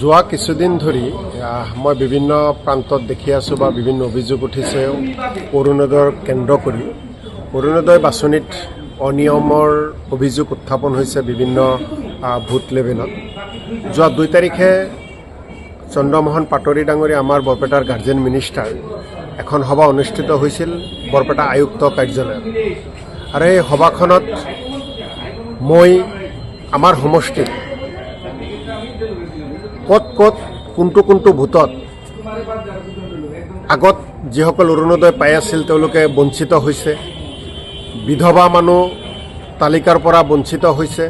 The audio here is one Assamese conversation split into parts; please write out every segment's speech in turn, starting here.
যোৱা কিছুদিন ধৰি মই বিভিন্ন প্ৰান্তত দেখি আছোঁ বা বিভিন্ন অভিযোগ উঠিছে অৰুণোদয়ৰ কেন্দ্ৰ কৰি অৰুণোদয় বাছনিত অনিয়মৰ অভিযোগ উত্থাপন হৈছে বিভিন্ন বুথ লেভেলত। যোৱা 2 তাৰিখে চন্দ্ৰমোহন পাটোৱাৰী ডাঙৰীয়া আমাৰ বৰপেটাৰ গাৰ্জেন মিনিষ্টাৰ এখন সভা অনুষ্ঠিত হৈছিল বৰপেটা আয়ুক্ত কাৰ্যালয়ত। আৰু এই সভাখনত মই আমাৰ সমষ্টিত ক'ত কোনটো ভোটত আগত যিসকল অৰুণোদয় পাই আছিল তেওঁলোকে বঞ্চিত হৈছে, বিধৱা মানুহ তালিকাৰ পৰা বঞ্চিত হৈছে,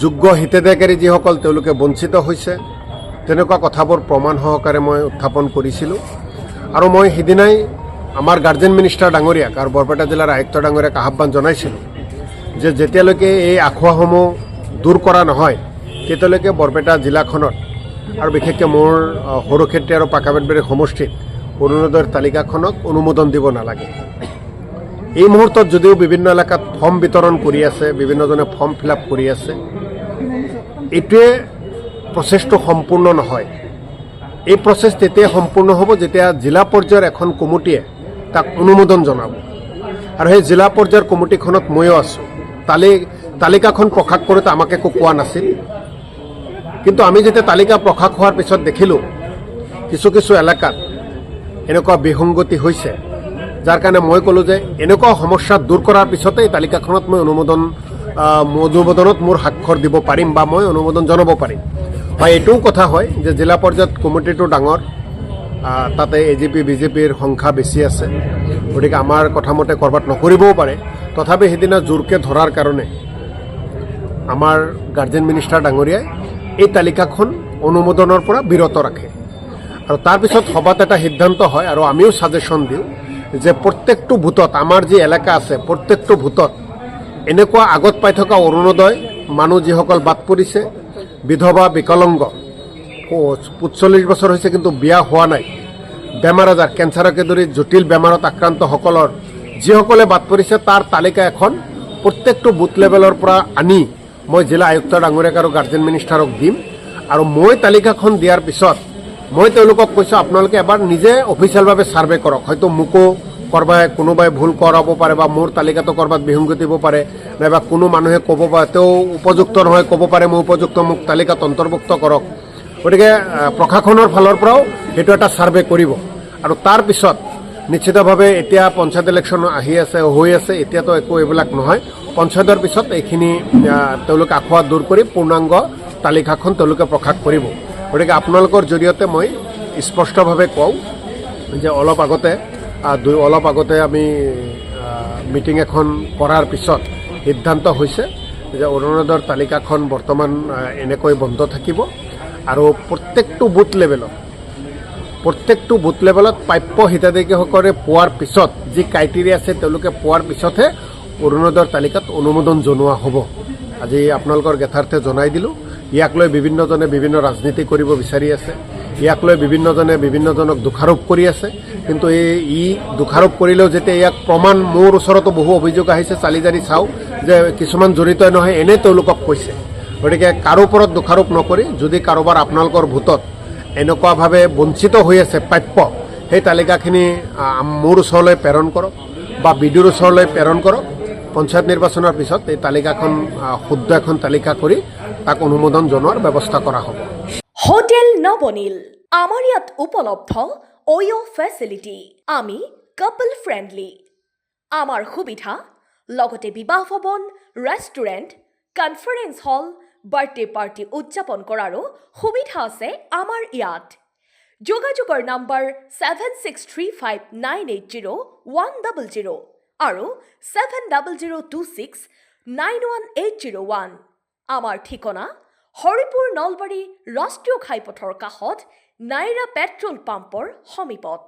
যোগ্য হিতাধিকাৰী যিসকল তেওঁলোকে বঞ্চিত হৈছে, তেনেকুৱা কথাবোৰ প্ৰমাণ সহকাৰে মই উত্থাপন কৰিছিলোঁ। আৰু মই সিদিনাই আমাৰ গাৰ্জেন মিনিষ্টাৰ ডাঙৰীয়াক আৰু বৰপেটা জিলাৰ আয়ুক্ত ডাঙৰীয়াক আহ্বান জনাইছিলোঁ যে যেতিয়ালৈকে এই আখুৱাসমূহ দূৰ কৰা নহয় তেতিয়ালৈকে বৰপেটা জিলাখনত আৰু বিশেষকৈ মোৰ সৰুক্ষেত্ৰী আৰু পাকাবেতবাৰী সমষ্টিত অৰুণোদয়ৰ তালিকাখনক অনুমোদন দিব নালাগে। এই মুহূৰ্তত যদিও বিভিন্ন এলেকাত ফৰ্ম বিতৰণ কৰি আছে, বিভিন্নজনে ফৰ্ম ফিল আপ কৰি আছে, এইটোৱে প্ৰচেছটো সম্পূৰ্ণ নহয়। এই প্ৰচেছ তেতিয়া সম্পূৰ্ণ হ'ব যেতিয়া জিলা পৰ্যায়ৰ এখন কমিটিয়ে তাক অনুমোদন জনাব। আৰু সেই জিলা পৰ্যায়ৰ কমিটিখনত ময়ো আছোঁ। তালিকাখন প্ৰকাশ কৰোঁতে আমাক একো কোৱা নাছিল, কিন্তু আমি যেতিয়া তালিকা প্ৰকাশ হোৱাৰ পিছত দেখিলোঁ কিছু এলেকাত এনেকুৱা বিসংগতি হৈছে, যাৰ কাৰণে মই ক'লোঁ যে এনেকুৱা সমস্যা দূৰ কৰাৰ পিছতে এই তালিকাখনত মই অনুমোদনত মোৰ স্বাক্ষৰ দিব পাৰিম বা মই অনুমোদন জনাব পাৰিম। বা এইটোও কথা হয় যে জিলা পৰ্যায়ত কমিটিটো ডাঙৰ, তাতে AGP BJPৰ সংখ্যা বেছি আছে, গতিকে আমাৰ কথামতে ক'ৰবাত নকৰিবও পাৰে। তথাপি সেইদিনা জোৰকৈ ধৰাৰ কাৰণে আমাৰ গাৰ্জেন মিনিষ্টাৰ ডাঙৰীয়াই এই তালিকাখন অনুমোদনৰ পৰা বিৰত ৰাখে। আৰু তাৰপিছত সভাত এটা সিদ্ধান্ত হয় আৰু আমিও ছাজেশ্যন দিওঁ যে প্ৰত্যেকটো ভোটত, আমাৰ যি এলেকা আছে প্ৰত্যেকটো ভোটত এনেকুৱা আগত পাই থকা অৰুণোদয় মানুহ যিসকল বাদ পৰিছে, বিধৱা বিকলাংগ, 45 বছৰ হৈছে কিন্তু বিয়া হোৱা নাই, বেমাৰ আজাৰ কেঞ্চাৰকে ধৰি জটিল বেমাৰত আক্ৰান্তসকলৰ যিসকলে বাদ পৰিছে তাৰ তালিকা এখন প্ৰত্যেকটো বুথ লেভেলৰ পৰা আনি মই জিলা আয়ুক্ত ডাঙৰীয়াক আৰু গাৰ্জেন মিনিষ্টাৰক দিম। আৰু মই তালিকাখন দিয়াৰ পিছত মই তেওঁলোকক কৈছোঁ আপোনালোকে এবাৰ নিজে অফিচিয়েলভাৱে ছাৰ্ভে কৰক। হয়তো মোকো কোনোবাই ভুল কৰাব পাৰে বা মোৰ তালিকাটো ক'ৰবাত বিসংগতি হ'ব পাৰে, নাইবা কোনো মানুহে ক'ব পাৰে তেওঁ উপযুক্ত নহয়, ক'ব পাৰে মই উপযুক্ত, মোক তালিকাত অন্তৰ্ভুক্ত কৰক। গতিকে প্ৰশাসনৰ ফালৰ পৰাও সেইটো এটা ছাৰ্ভে কৰিব। আৰু তাৰপিছত নিশ্চিতভাৱে এতিয়া পঞ্চায়ত ইলেকশ্যন হৈ আছে, এতিয়াতো একো এইবিলাক নহয়। পঞ্চায়তৰ পিছত এইখিনি তেওঁলোকে আখুৱা দূৰ কৰি পূৰ্ণাংগ তালিকাখন তেওঁলোকে প্ৰকাশ কৰিব। গতিকে আপোনালোকৰ জৰিয়তে মই স্পষ্টভাৱে কওঁ যে অলপ আগতে আমি মিটিং এখন কৰাৰ পিছত সিদ্ধান্ত হৈছে যে অৰুণোদয়ৰ তালিকাখন বৰ্তমান এনেকৈ বন্ধ থাকিব আৰু প্ৰত্যেকটো বুথ লেভেলত প্ৰাপ্য হিতাধিকাৰীসকলে পোৱাৰ পিছত যি ক্ৰাইটেৰিয়া আছে তেওঁলোকে পোৱাৰ পিছতহে অৰুণোদয়ৰ তালিকাত অনুমোদন জনোৱা হ'ব। আজি আপোনালোকৰ জ্ঞাতাৰ্থে জনাই দিলোঁ। ইয়াক লৈ বিভিন্নজনে বিভিন্ন ৰাজনীতি কৰিব বিচাৰি আছে, ইয়াক লৈ বিভিন্নজনক দোষাৰোপ কৰি আছে। কিন্তু ই দোষাৰোপ কৰিলেও যেতিয়া ইয়াক প্ৰমাণ, মোৰ ওচৰতো বহু অভিযোগ আহিছে, চালি জাৰি চাওঁ যে কিছুমান জড়িত নহয়, এনেই তেওঁলোকক কৈছে। গতিকে কাৰো ওপৰত দোষাৰোপ নকৰি যদি কাৰোবাৰ আপোনালোকৰ ভোটত এনেকুৱাভাৱে বঞ্চিত হৈ আছে প্ৰাপ্য, সেই তালিকাখিনি মোৰ ওচৰলৈ প্ৰেৰণ কৰক বা BDOৰ ওচৰলৈ প্ৰেৰণ কৰক। পঞ্চায়ত নিৰ্বাচনৰ পিছত এই তালিকাখন শুদ্ধ এখন তালিকা কৰি তাক অনুমোদন জনোৱাৰ ব্যৱস্থা কৰা হ'ব। হোটেল নবনীল আমাৰ ইয়াত উপলব্ধ ওয়ো ফেচিলিটি। আমি কাপল ফ্ৰেণ্ডলি। আমাৰ সুবিধা লগতে বিবাহ ভৱন, ৰেষ্টুৰেণ্ট, কনফাৰেন্স হল, বাৰ্থডে পাৰ্টি উদযাপন কৰাৰো সুবিধা আছে আমাৰ ইয়াত। যোগাযোগৰ নম্বৰ 7635980100 আৰু 7002691801। আমাৰ ঠিকনা হৰিপুৰ নলবাৰী ৰাষ্ট্ৰীয় ঘাইপথৰ কাষত নাইৰা পেট্ৰল পাম্পৰ সমীপত।